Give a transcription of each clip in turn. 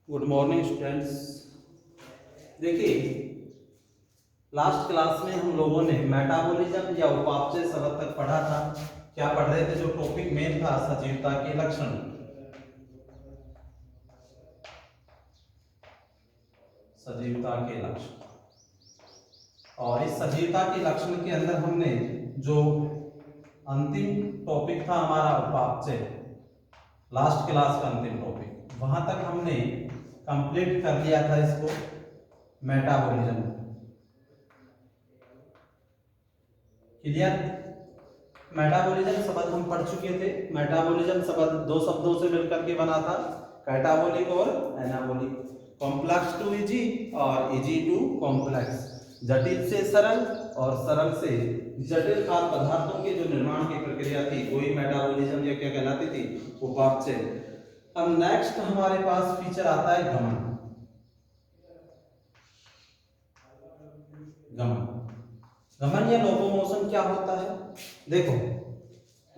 Good morning students. देखिए, last class में हम लोगों ने मेटाबॉलिज्म या उपापचय शब्द तक पढ़ा था। क्या पढ़ रहे थे? जो टॉपिक मेन था सजीवता के लक्षण। सजीवता के लक्षण, और इस सजीवता के लक्षण के अंदर हमने जो अंतिम टॉपिक था हमारा उपापचय, लास्ट क्लास का अंतिम टॉपिक, वहां तक हमने कंप्लीट कर लिया था इसको मेटाबॉलिज्म। क्लियर? मेटाबॉलिज्म शब्द हम पढ़ चुके थे। मेटाबॉलिज्म शब्द दो शब्दों से मिलकर के बना था, कैटाबॉलिक और एनाबॉलिक। कॉम्प्लेक्स टू इजी और इजी टू कॉम्प्लेक्स, जटिल से सरल और सरल से जटिल खाद्य पदार्थों के जो निर्माण की प्रक्रिया थी वही मेटाबॉलिज्म या क्या कहलाती थी? उपापचय। अब नेक्स्ट हमारे पास फीचर आता है गमन। गमन गमन या लोकोमोशन क्या होता है? देखो,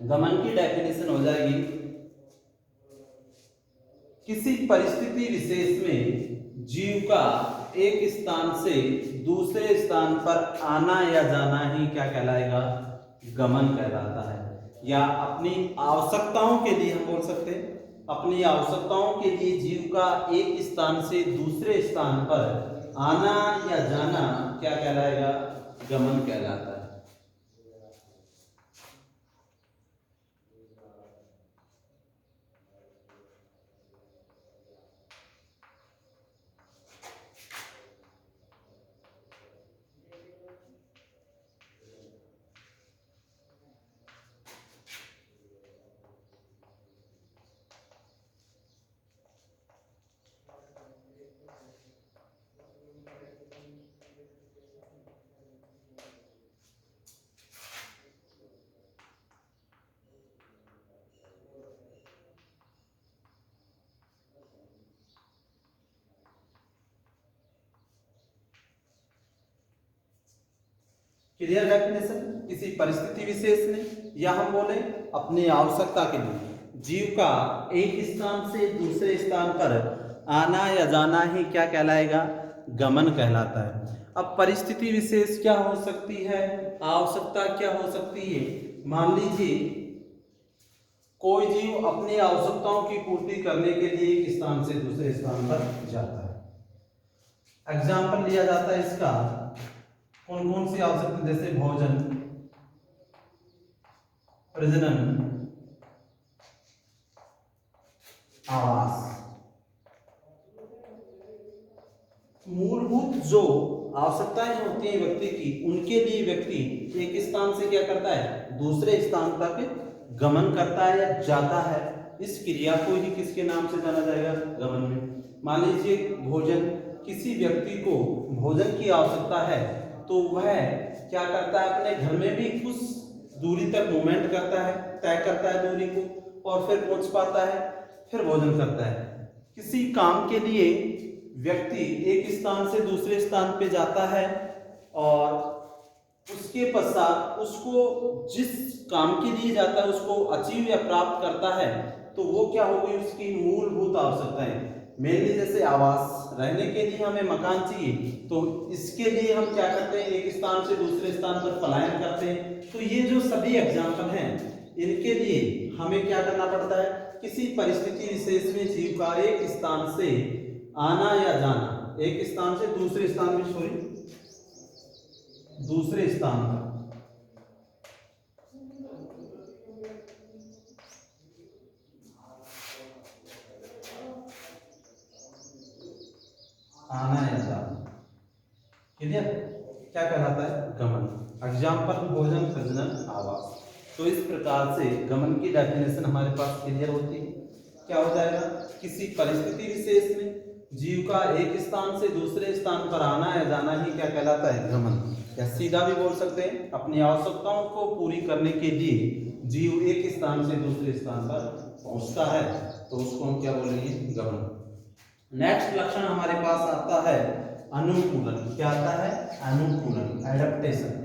गमन की डेफिनेशन हो जाएगी, किसी परिस्थिति विशेष में जीव का एक स्थान से दूसरे स्थान पर आना या जाना ही क्या कहलाएगा? गमन कहलाता है। या अपनी आवश्यकताओं के लिए हम बोल सकते हैं, अपनी आवश्यकताओं के लिए जीव का एक स्थान से दूसरे स्थान पर आना या जाना क्या कहलाएगा? गमन कहलाता है। Clear definition? किसी परिस्थिति विशेष में, या हम बोले अपनी आवश्यकता के लिए जीव का एक स्थान से दूसरे स्थान पर आना या जाना ही क्या कहलाएगा? गमन कहलाता है। अब परिस्थिति विशेष क्या हो सकती है, आवश्यकता क्या हो सकती है? मान लीजिए कोई जीव अपनी आवश्यकताओं की पूर्ति करने के लिए एक स्थान से दूसरे स्थान पर जाता है। एग्जाम्पल लिया जाता है इसका, कौन कौन सी आवश्यकता? जैसे भोजन, प्रजनन, आवास। मूलभूत जो आवश्यकताएं होती हैं व्यक्ति की, उनके लिए व्यक्ति एक स्थान से क्या करता है? दूसरे स्थान तक गमन करता है या जाता है। इस क्रिया को ही किसके नाम से जाना जाएगा? गमन में। मान लीजिए भोजन, किसी व्यक्ति को भोजन की आवश्यकता है तो वह क्या करता है? अपने घर में भी कुछ दूरी तक मूवमेंट करता है, तय करता है दूरी को, और फिर पहुंच पाता है, फिर भोजन करता है। किसी काम के लिए व्यक्ति एक स्थान से दूसरे स्थान पे जाता है और उसके पश्चात उसको जिस काम के लिए जाता है उसको अचीव या प्राप्त करता है, तो वो क्या होगी? उसकी मूलभूत आवश्यकताएं। मेनली जैसे आवास, रहने के लिए हमें मकान चाहिए, तो इसके लिए हम क्या करते हैं? एक स्थान से दूसरे स्थान पर पलायन करते हैं। तो ये जो सभी एग्जाम्पल हैं, इनके लिए हमें क्या करना पड़ता है? किसी परिस्थिति विशेष में जीव का एक स्थान से आना या जाना, एक स्थान से दूसरे स्थान में, दूसरे स्थान पर आना या जाना, क्लियर? क्या कहलाता है? गमन। एग्जाम्पल भोजन, प्रजनन, आवास। तो इस प्रकार से गमन की डेफिनेशन हमारे पास क्लियर होती है। क्या हो जाएगा? किसी परिस्थिति विशेष में जीव का एक स्थान से दूसरे स्थान पर आना या जाना ही क्या कहलाता है? गमन। या सीधा भी बोल सकते हैं, अपनी आवश्यकताओं को पूरी करने के लिए जीव एक स्थान से दूसरे स्थान पर पहुंचता है, तो उसको हम क्या बोलेंगे? गमन। नेक्स्ट लक्षण हमारे पास आता है अनुकूलन। क्या आता है? अनुकूलन, एडेप्टेशन।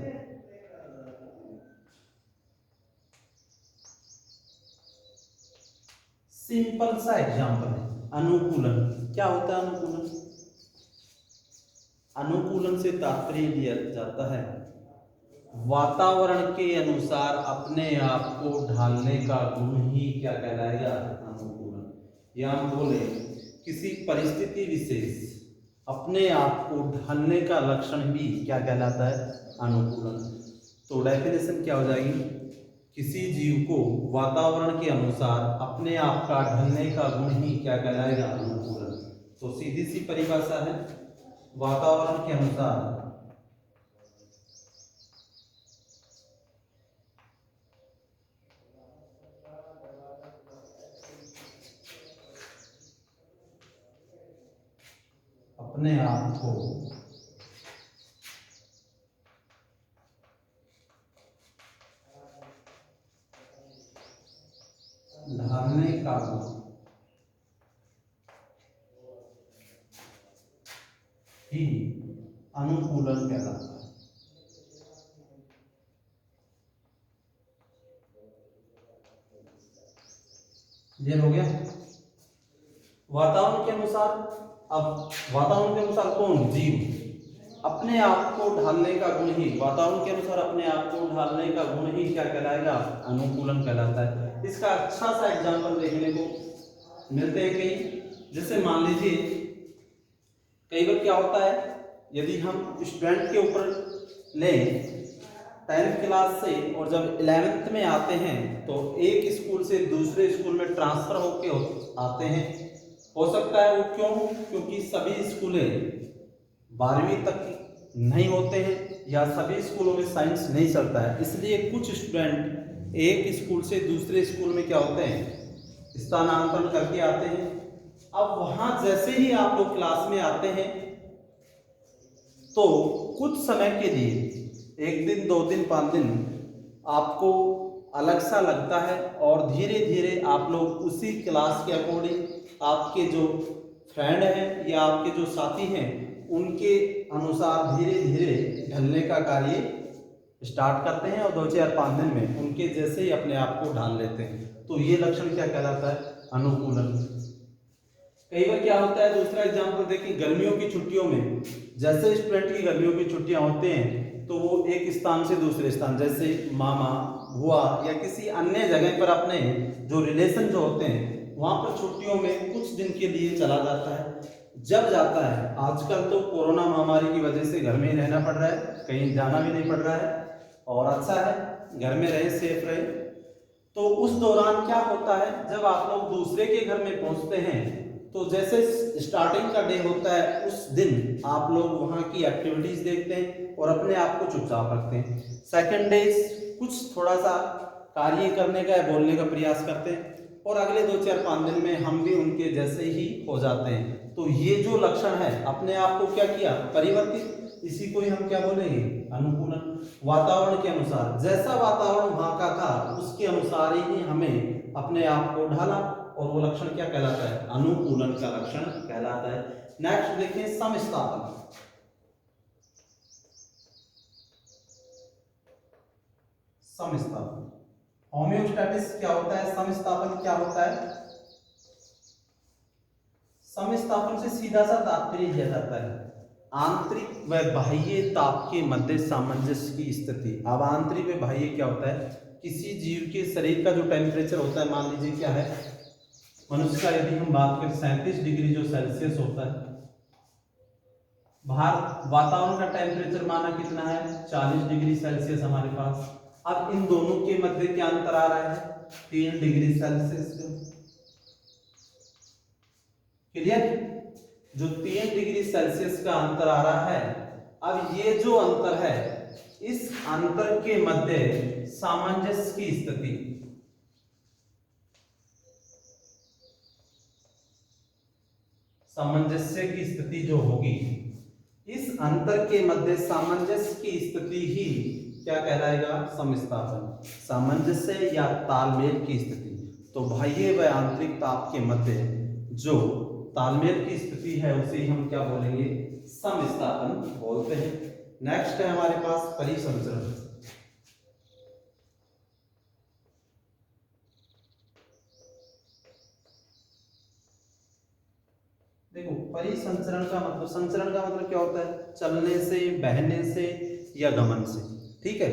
सिंपल सा एग्जांपल है, अनुकूलन। क्या होता है अनुकूलन? अनुकूलन से तात्पर्य लिया जाता है वातावरण के अनुसार अपने आप को ढालने का गुण ही क्या कहलाएगा? अनुकूलन। या हम बोले किसी परिस्थिति विशेष अपने आप को ढालने का लक्षण भी क्या कहलाता है? अनुकूलन। तो डेफिनेशन क्या हो जाएगी? किसी जीव को वातावरण के अनुसार अपने आप का ढलने का गुण ही क्या कहलाएगा? अनुकूलन। तो सीधी सी परिभाषा है, वातावरण के अनुसार अपने आप को ढालने का गुण ही अनुकूलन कहलाता है। ये हो गया वातावरण के अनुसार। अब वातावरण के अनुसार कौन? जीव अपने आप को ढालने का गुण ही, वातावरण के अनुसार अपने आप को ढालने का गुण ही क्या कहलाएगा? अनुकूलन कहलाता है। इसका अच्छा सा एग्जांपल देखने को मिलते हैं कई। जैसे मान लीजिए कई बार क्या होता है, यदि हम स्टूडेंट के ऊपर लें 10th क्लास से और जब 11th में आते हैं तो एक स्कूल से दूसरे स्कूल में ट्रांसफर होके आते हैं। हो सकता है वो क्यों? क्योंकि सभी स्कूलें 12वीं तक नहीं होते हैं या सभी स्कूलों में साइंस नहीं चलता है, इसलिए कुछ स्टूडेंट एक स्कूल से दूसरे स्कूल में क्या होते हैं? स्थानांतरण करके आते हैं। अब वहां जैसे ही आप लोग क्लास में आते हैं तो कुछ समय के लिए, 1 दिन 2 दिन 5 दिन, आपको अलग सा लगता है और धीरे धीरे आप लोग उसी क्लास के अकॉर्डिंग आपके जो फ्रेंड हैं या आपके जो साथी हैं उनके अनुसार धीरे धीरे ढलने का कार्य स्टार्ट करते हैं और 2-4-5 दिन में उनके जैसे ही अपने आप को ढाल लेते हैं। तो ये लक्षण क्या कहलाता है? अनुकूलन। कई बार क्या होता है, दूसरा एग्जांपल देखिए, गर्मियों की छुट्टियों में जैसे स्टूडेंट की गर्मियों की छुट्टियां होते हैं तो वो एक स्थान से दूसरे स्थान, जैसे मामा बुआ या किसी अन्य जगह पर अपने जो रिलेशन जो होते हैं वहां पर छुट्टियों में कुछ दिन के लिए चला जाता है। जब जाता है, आजकल तो कोरोना महामारी की वजह से घर में ही रहना पड़ रहा है, कहीं जाना भी नहीं पड़ रहा है और अच्छा है, घर में रहे, सेफ रहे। तो उस दौरान क्या होता है, जब आप लोग दूसरे के घर में पहुंचते हैं तो जैसे स्टार्टिंग का डे होता है उस दिन आप लोग वहां की एक्टिविटीज देखते हैं और अपने आप को चुपचाप रखते हैं। सेकंड डे कुछ थोड़ा सा कार्य करने का या बोलने का प्रयास करते हैं और अगले 2-4-5 दिन में हम भी उनके जैसे ही हो जाते हैं। तो ये जो लक्षण है, अपने आप को क्या किया? परिवर्तित। इसी को ही हम क्या बोलेंगे? अनुकूलन। वातावरण के अनुसार, जैसा वातावरण वहां का था उसके अनुसार ही हमें अपने आप को ढाला और वो लक्षण क्या कहलाता है? अनुकूलन का लक्षण कहलाता है। नेक्स्ट देखिए समस्थापन। समस्थापन होम्योस्टैटिस क्या होता है? समस्थापन क्या होता है? समस्थापन से सीधा सा तात्पर्य लिया जाता है आंतरिक व बाह्य ताप के मध्य सामंजस्य की स्थिति। अब आंतरिक व बाह्य क्या होता है? किसी जीव के शरीर का जो टेम्परेचर होता है, मान लीजिए क्या है, मनुष्य का यदि हम बात करें 37 डिग्री जो सेल्सियस होता है, बाहर वातावरण का टेम्परेचर माना कितना है? 40 डिग्री सेल्सियस हमारे पास। अब इन दोनों के मध्य क्या अंतर आ रहा है? 3 डिग्री सेल्सियस का। क्लियर? जो 3 डिग्री सेल्सियस का अंतर आ रहा है, अब ये जो अंतर है, इस अंतर के मध्य सामंजस्य की स्थिति, सामंजस्य की स्थिति जो होगी, इस अंतर के मध्य सामंजस्य की स्थिति ही क्या कहलाएगा? समस्थापन। सामंजस्य या तालमेल की स्थिति। तो बाह्य व आंतरिक ताप के मध्य जो तालमेल की स्थिति है उसे हम क्या बोलेंगे? समस्थापन बोलते हैं। नेक्स्ट है हमारे पास परिसंचरण। देखो परिसंचरण का मतलब, संचरण का मतलब क्या होता है? चलने से, बहने से या गमन से, ठीक है।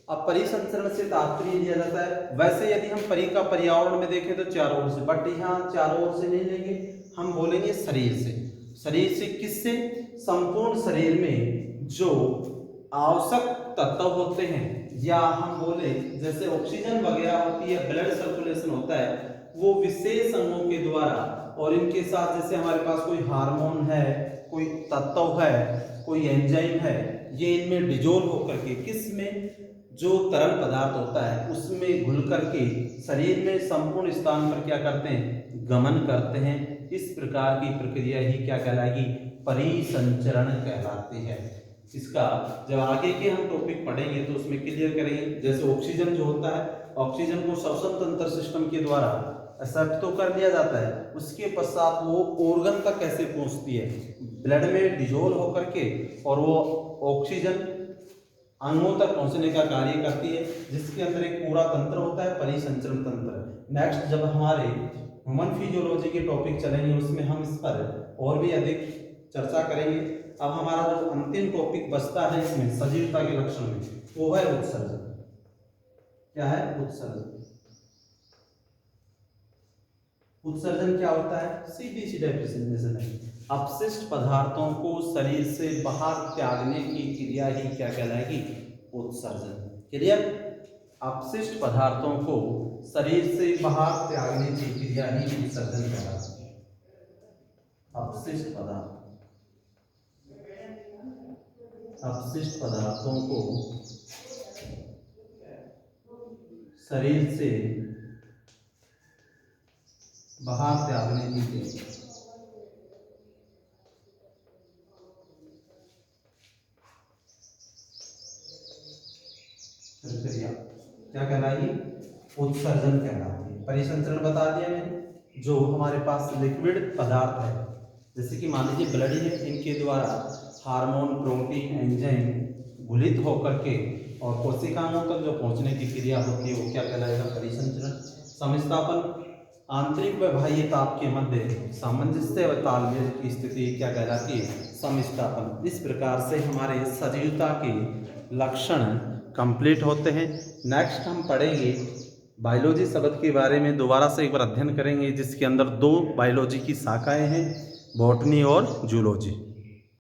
अब परिसंचरण से तात्पर्य लिया जाता है, वैसे यदि हम परि का पर्यावरण में देखें तो चारों ओर से, बट यहाँ चारों ओर से नहीं लेंगे, हम बोलेंगे शरीर से। शरीर से किससे? संपूर्ण शरीर में जो आवश्यक तत्व होते हैं, या हम बोले जैसे ऑक्सीजन वगैरह होती है, ब्लड सर्कुलेशन होता है, वो विशेष अंगों के द्वारा, और इनके साथ जैसे हमारे पास कोई हार्मोन है, कोई तत्व है, कोई एंजाइम है, ये इनमें डिजोल्व होकर के किस में, जो तरल पदार्थ होता है उसमें घुल करके शरीर में संपूर्ण स्थान पर क्या करते हैं? गमन करते हैं। इस प्रकार की प्रक्रिया ही क्या कहलाएगी? परिसंचरण कहलाती है। इसका जब आगे के हम टॉपिक पढ़ेंगे तो उसमें क्लियर करेंगे। जैसे ऑक्सीजन जो होता है, ऑक्सीजन को श्वसन तंत्र सिस्टम के द्वारा एक्सेप्ट तो कर लिया जाता है, उसके पश्चात वो ऑर्गन तक कैसे पहुंचती है? ब्लड में डिजोल्व होकर के, और वो ऑक्सीजन अंगों तक पहुंचने का कार्य करती है, जिसके अंदर एक पूरा तंत्र होता है, परिसंचरण तंत्र। नेक्स्ट जब हमारे ह्यूमन फिजियोलॉजी के टॉपिक चलेंगे उसमें हम इस पर और भी अधिक चर्चा करेंगे। अब हमारा जो अंतिम टॉपिक बचता है इसमें सजीवता के लक्षण में, वो है उत्सर्जन। क्या है? उत्सर्जन। उत्सर्जन क्या होता है? सीधी सी डेफिनेशन है, अपशिष्ट पदार्थों को शरीर से बाहर त्यागने की क्रिया ही क्या कहलाएगी? उत्सर्जन। क्लियर? अपशिष्ट पदार्थों को शरीर से बाहर त्यागने की क्रिया ही उत्सर्जन कहलाती है। अपशिष्ट पदार्थ, अपशिष्ट पदार्थों को शरीर से बाहर त्यागने की क्रिया क्या कहलाएगी? उत्सर्जन कहलाती है। परिसंचरण बता दिया मैंने, जो हमारे पास लिक्विड पदार्थ है, जैसे कि मान लीजिए ब्लड है, इनके द्वारा हार्मोन, प्रोटीन, एंजाइम घुलित होकर के और कोशिकाओं तक जो पहुंचने की क्रिया होती है वो क्या कहलाएगा? परिसंचरण। समस्थापन, आंतरिक व बाह्य ताप के मध्य सामंजस्य व तालमेल की स्थिति क्या कहलाती है? समस्थापन। इस प्रकार से हमारे सजीवता के लक्षण कंप्लीट होते हैं। नेक्स्ट हम पढ़ेंगे बायोलॉजी शब्द के बारे में, दोबारा से एक बार अध्ययन करेंगे, जिसके अंदर दो बायोलॉजी की शाखाएं हैं, बॉटनी और जूलॉजी।